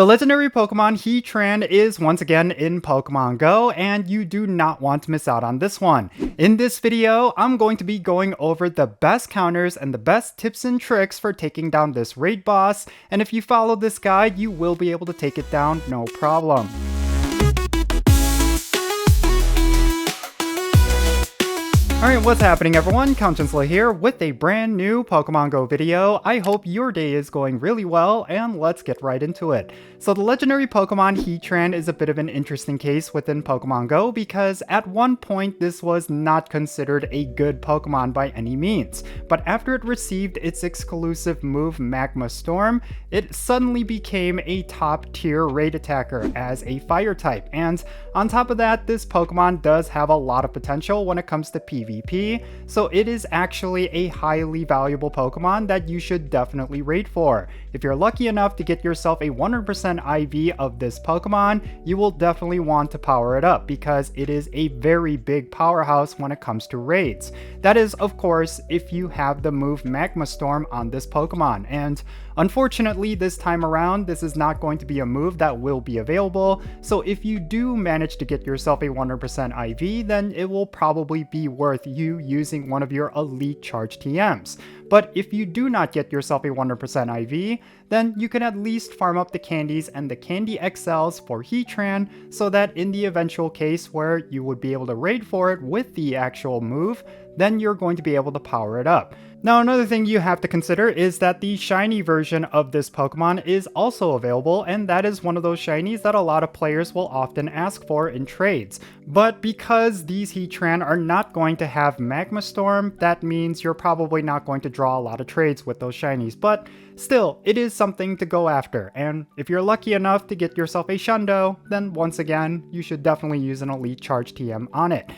The legendary Pokemon Heatran is once again in Pokemon Go, and you do not want to miss out on this one. In this video, I'm going to be going over the best counters and the best tips and tricks for taking down this raid boss, and if you follow this guide, you will be able to take it down no problem. Alright, what's happening everyone? Jinsula here with a brand new Pokemon Go video. I hope your day is going really well, and let's get right into it. So the legendary Pokemon Heatran is a bit of an interesting case within Pokemon Go because at one point this was not considered a good Pokemon by any means, but after it received its exclusive move Magma Storm, it suddenly became a top tier raid attacker as a fire type, and on top of that, this Pokemon does have a lot of potential when it comes to PvP, so it is actually a highly valuable Pokemon that you should definitely raid for. If you're lucky enough to get yourself a 100% IV of this Pokemon, you will definitely want to power it up because it is a very big powerhouse when it comes to raids. That is, of course, if you have the move Magma Storm on this Pokemon, and unfortunately this time around this is not going to be a move that will be available, so if you do manage to get yourself a 100% IV, then it will probably be worth you using one of your elite charge TMs. But if you do not get yourself a 100% IV, then you can at least farm up the candies and the candy XLs for Heatran so that in the eventual case where you would be able to raid for it with the actual move, then you're going to be able to power it up. Now another thing you have to consider is that the shiny version of this Pokemon is also available, and that is one of those shinies that a lot of players will often ask for in trades. But because these Heatran are not going to have Magma Storm, that means you're probably not going to draw a lot of trades with those shinies, but still, it is something to go after, and if you're lucky enough to get yourself a Shundo, then once again, you should definitely use an elite charge TM on it.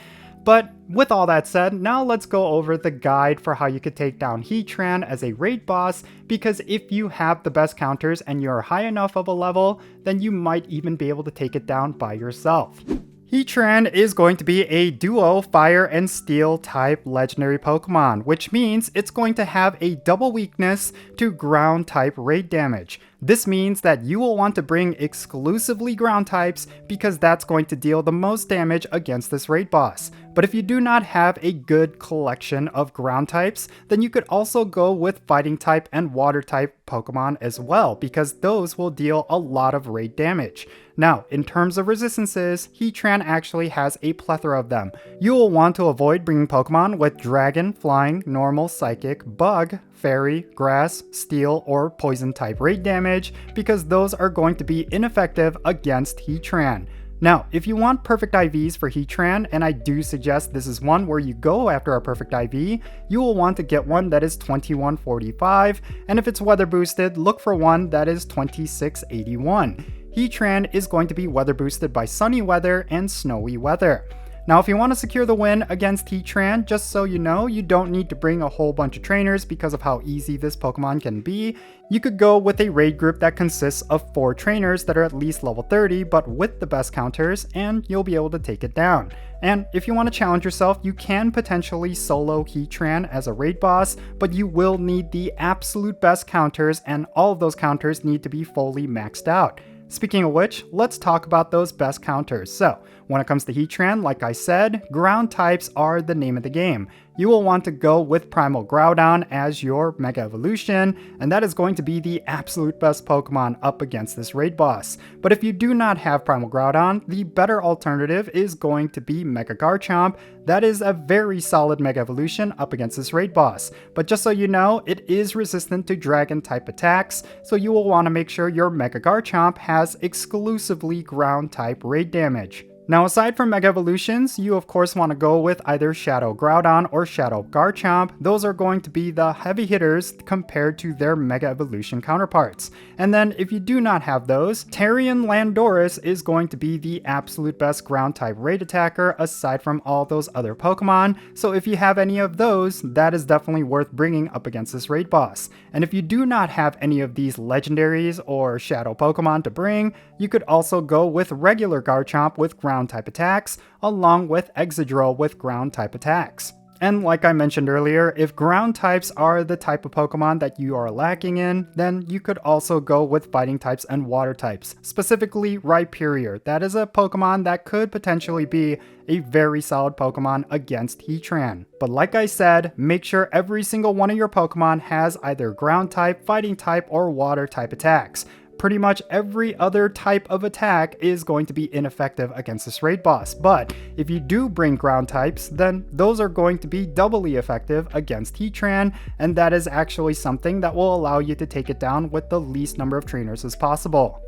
But with all that said, now let's go over the guide for how you could take down Heatran as a raid boss, because if you have the best counters and you're high enough of a level, then you might even be able to take it down by yourself. Heatran is going to be a duo fire and steel type legendary Pokemon, which means it's going to have a double weakness to ground type raid damage. This means that you will want to bring exclusively ground types because that's going to deal the most damage against this raid boss. But if you do not have a good collection of ground types, then you could also go with fighting type and water type Pokemon as well, because those will deal a lot of raid damage. Now, in terms of resistances, Heatran actually has a plethora of them. You will want to avoid bringing Pokemon with Dragon, Flying, Normal, Psychic, Bug, Fairy, Grass, Steel, or Poison type raid damage, because those are going to be ineffective against Heatran. Now, if you want perfect IVs for Heatran, and I do suggest this is one where you go after a perfect IV, you will want to get one that is 2145, and if it's weather boosted, look for one that is 2681. Heatran is going to be weather boosted by sunny weather and snowy weather. Now, if you want to secure the win against Heatran, just so you know, you don't need to bring a whole bunch of trainers because of how easy this Pokemon can be. You could go with a raid group that consists of 4 trainers that are at least level 30, but with the best counters, and you'll be able to take it down. And if you want to challenge yourself, you can potentially solo Heatran as a raid boss, but you will need the absolute best counters, and all of those counters need to be fully maxed out. Speaking of which, let's talk about those best counters. So, when it comes to Heatran, like I said, ground types are the name of the game. You will want to go with Primal Groudon as your Mega Evolution, and that is going to be the absolute best Pokemon up against this raid boss. But if you do not have Primal Groudon, the better alternative is going to be Mega Garchomp. That is a very solid Mega Evolution up against this raid boss. But just so you know, it is resistant to Dragon type attacks, so you will want to make sure your Mega Garchomp has exclusively ground type raid damage. Now, aside from Mega Evolutions, you of course want to go with either Shadow Groudon or Shadow Garchomp. Those are going to be the heavy hitters compared to their Mega Evolution counterparts. And then if you do not have those, Tarion Landorus is going to be the absolute best ground type raid attacker aside from all those other Pokemon. So if you have any of those, that is definitely worth bringing up against this raid boss. And if you do not have any of these legendaries or shadow Pokemon to bring, you could also go with regular Garchomp with ground type attacks, along with Exegdro with ground type attacks. And like I mentioned earlier, if ground types are the type of Pokemon that you are lacking in, then you could also go with fighting types and water types, specifically Rhyperior. That is a Pokemon that could potentially be a very solid Pokemon against Heatran. But like I said, make sure every single one of your Pokemon has either ground type, fighting type, or water type attacks. Pretty much every other type of attack is going to be ineffective against this raid boss, but if you do bring ground types, then those are going to be doubly effective against Heatran, and that is actually something that will allow you to take it down with the least number of trainers as possible.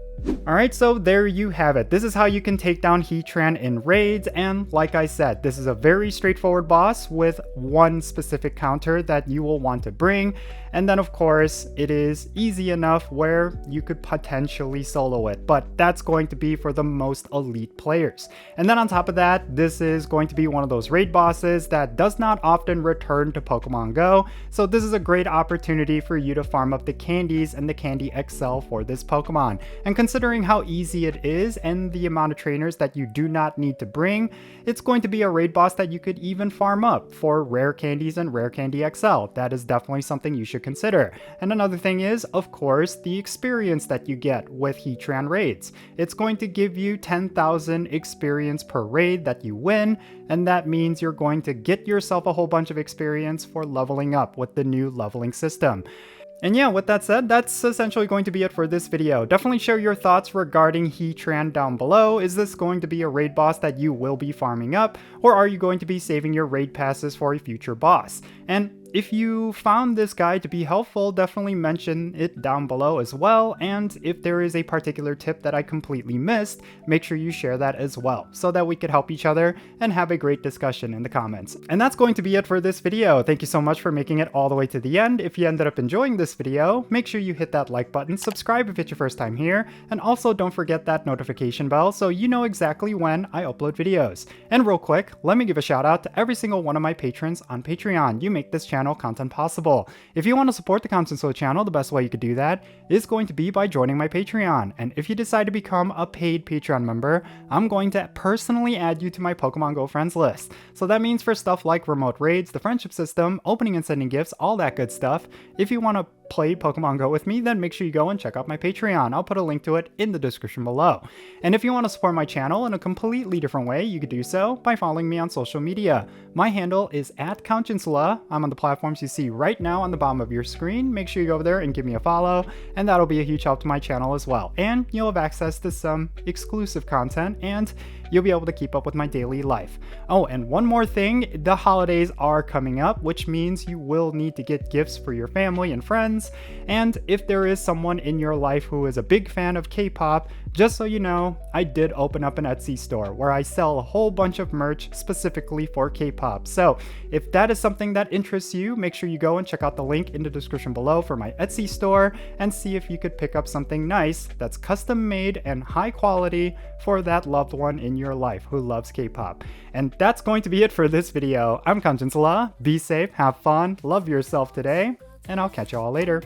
Alright, so there you have it. This is how you can take down Heatran in raids, and like I said, this is a very straightforward boss with one specific counter that you will want to bring, and then of course it is easy enough where you could potentially solo it, but that's going to be for the most elite players. And then on top of that, this is going to be one of those raid bosses that does not often return to Pokemon Go, so this is a great opportunity for you to farm up the candies and the Candy XL for this Pokemon. And considering how easy it is and the amount of trainers that you do not need to bring, it's going to be a raid boss that you could even farm up for rare candies and rare candy XL. That is definitely something you should consider. And another thing is, of course, the experience that you get with Heatran Raids. It's going to give you 10,000 experience per raid that you win, and that means you're going to get yourself a whole bunch of experience for leveling up with the new leveling system. And yeah, with that said, that's essentially going to be it for this video. Definitely share your thoughts regarding Heatran down below. Is this going to be a raid boss that you will be farming up, or are you going to be saving your raid passes for a future boss? And if you found this guide to be helpful, definitely mention it down below as well, and if there is a particular tip that I completely missed, make sure you share that as well, so that we could help each other and have a great discussion in the comments. And that's going to be it for this video. Thank you so much for making it all the way to the end. If you ended up enjoying this video, make sure you hit that like button, subscribe if it's your first time here, and also don't forget that notification bell so you know exactly when I upload videos. And real quick, let me give a shout out to every single one of my patrons on Patreon. You make this channel content possible. If you want to support the Jinsula channel, the best way you could do that is going to be by joining my Patreon. And if you decide to become a paid Patreon member, I'm going to personally add you to my Pokemon Go friends list. So that means for stuff like remote raids, the friendship system, opening and sending gifts, all that good stuff. If you want to play Pokemon Go with me, then make sure you go and check out my Patreon. I'll put a link to it in the description below. And if you want to support my channel in a completely different way, you could do so by following me on social media. My handle is @Jinsula. I'm on the platforms you see right now on the bottom of your screen. Make sure you go over there and give me a follow, and that'll be a huge help to my channel as well. And you'll have access to some exclusive content, and you'll be able to keep up with my daily life. Oh, and one more thing, the holidays are coming up, which means you will need to get gifts for your family and friends. And if there is someone in your life who is a big fan of K-pop, just so you know, I did open up an Etsy store where I sell a whole bunch of merch specifically for K-pop. So if that is something that interests you, make sure you go and check out the link in the description below for my Etsy store and see if you could pick up something nice that's custom made and high quality for that loved one in your life who loves K-pop. And that's going to be it for this video. I'm Jinsula. Be safe, have fun, love yourself today, and I'll catch you all later.